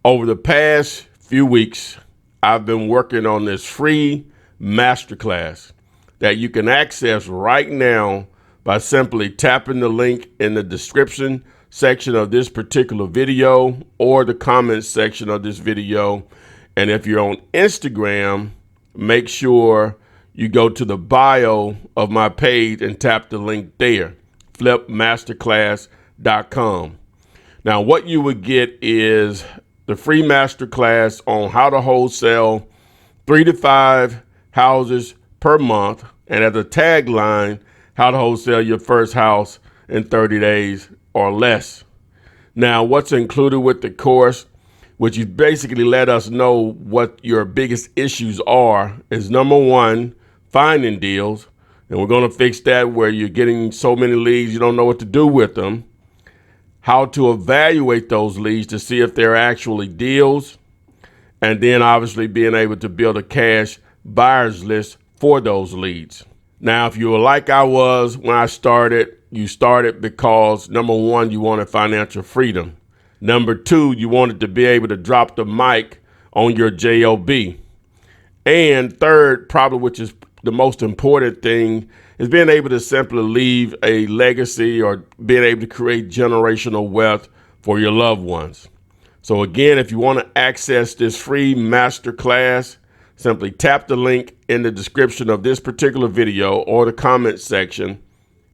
Over the past few weeks, I've been working on this free masterclass that you can access right now by simply tapping the link in the description section of this particular video or the comments section of this video. And if you're on Instagram, make sure you go to the bio of my page and tap the link there, flipmasterclass.com. Now, what you would get is the free masterclass on how to wholesale 3 to 5 houses per month, and as a tagline, how to wholesale your first house in 30 days or less. Now, what's included with the course, which you basically let us know what your biggest issues are, is number one, finding deals. And we're going to fix that where you're getting so many leads you don't know what to do with them. How to evaluate those leads to see if they're actually deals. And then obviously being able to build a cash buyers list for those leads. Now, if you were like I was when I started, you started because number one, you wanted financial freedom. Number two, you wanted to be able to drop the mic on your job. And third, probably which is the most important thing, is being able to simply leave a legacy or being able to create generational wealth for your loved ones. So again, if you want to access this free masterclass, simply tap the link in the description of this particular video or the comment section.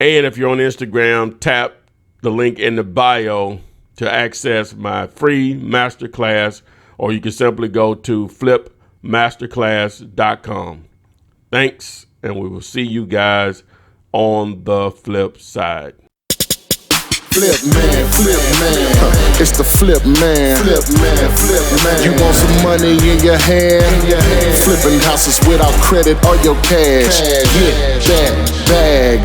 And if you're on Instagram, tap the link in the bio to access my free masterclass, or you can simply go to flipmasterclass.com. Thanks. And we will see you guys on the flip side. Flip man, it's the flip man. You want some money in your hand? Flipping houses without credit or your cash. Get that bag.